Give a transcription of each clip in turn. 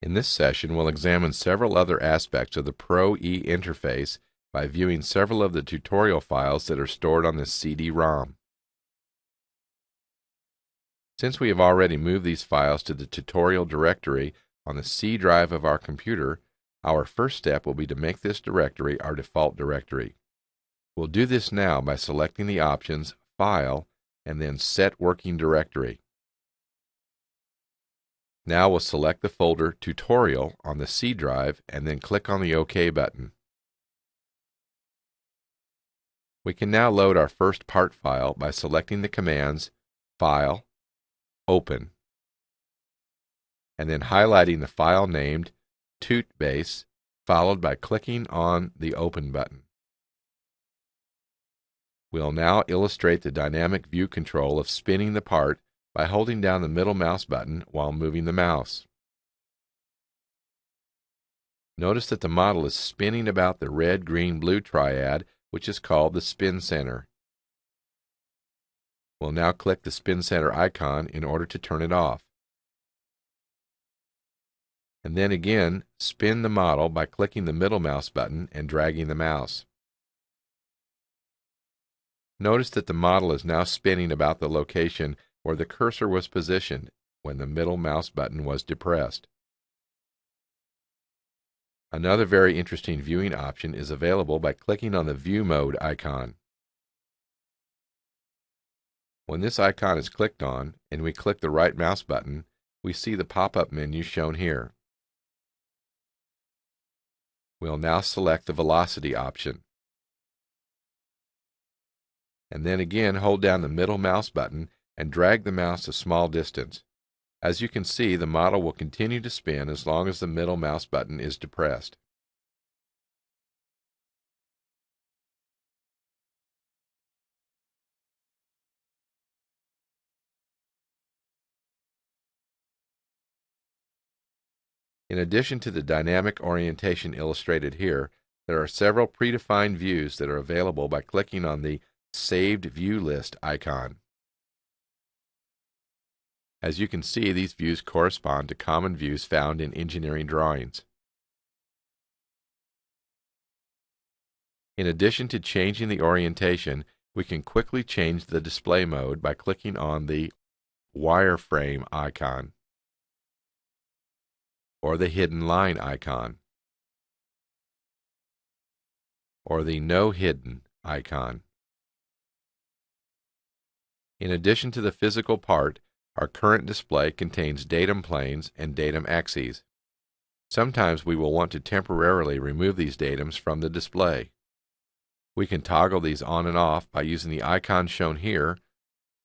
In this session, we'll examine several other aspects of the Pro-E interface by viewing several of the tutorial files that are stored on the CD-ROM. Since we have already moved these files to the tutorial directory on the C drive of our computer, our first step will be to make this directory our default directory. We'll do this now by selecting the options File and then Set Working Directory. Now we'll select the folder Tutorial on the C drive and then click on the OK button. We can now load our first part file by selecting the commands File, Open, and then highlighting the file named TutBase, followed by clicking on the Open button. We'll now illustrate the dynamic view control of spinning the part by holding down the middle mouse button while moving the mouse. Notice that the model is spinning about the red, green, blue triad, which is called the spin center. We'll now click the spin center icon in order to turn it off. And then again, spin the model by clicking the middle mouse button and dragging the mouse. Notice that the model is now spinning about the location where the cursor was positioned when the middle mouse button was depressed. Another very interesting viewing option is available by clicking on the View Mode icon. When this icon is clicked on and we click the right mouse button, we see the pop-up menu shown here. We'll now select the Velocity option. And then again hold down the middle mouse button and drag the mouse a small distance. As you can see, the model will continue to spin as long as the middle mouse button is depressed. In addition to the dynamic orientation illustrated here, there are several predefined views that are available by clicking on the Saved View List icon. As you can see, these views correspond to common views found in engineering drawings. In addition to changing the orientation, we can quickly change the display mode by clicking on the Wireframe icon or the Hidden Line icon or the No Hidden icon. In addition to the physical part, our current display contains datum planes and datum axes. Sometimes we will want to temporarily remove these datums from the display. We can toggle these on and off by using the icon shown here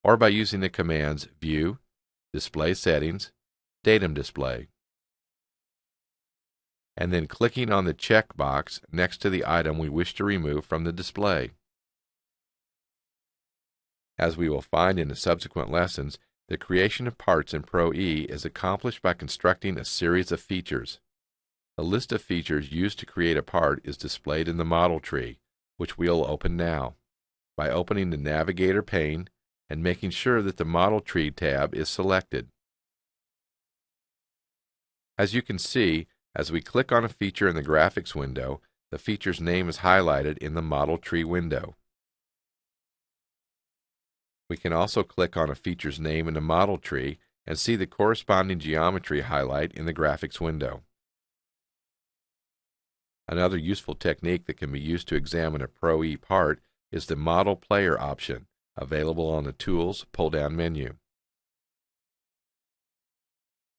or by using the commands View, Display Settings, Datum Display, and then clicking on the check box next to the item we wish to remove from the display. As we will find in the subsequent lessons, the creation of parts in Pro-E is accomplished by constructing a series of features. A list of features used to create a part is displayed in the model tree, which we'll open now, by opening the Navigator pane and making sure that the Model Tree tab is selected. As you can see, as we click on a feature in the graphics window, the feature's name is highlighted in the Model Tree window. We can also click on a feature's name in the model tree and see the corresponding geometry highlight in the graphics window. Another useful technique that can be used to examine a Pro-E part is the Model Player option, available on the Tools pull-down menu.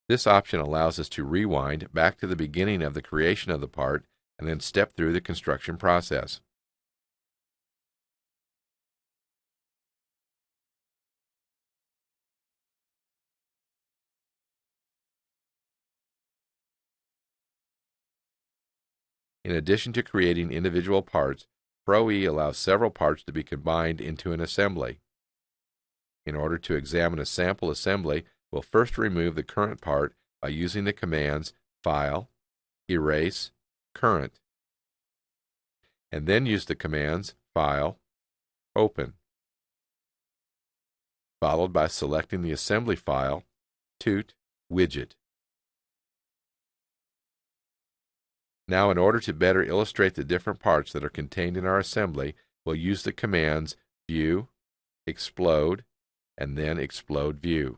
This option allows us to rewind back to the beginning of the creation of the part and then step through the construction process. In addition to creating individual parts, Pro-E allows several parts to be combined into an assembly. In order to examine a sample assembly, we'll first remove the current part by using the commands File, Erase, Current, and then use the commands File, Open, followed by selecting the assembly file, Tut Widget. Now, in order to better illustrate the different parts that are contained in our assembly, we'll use the commands View, Explode, and then Explode View.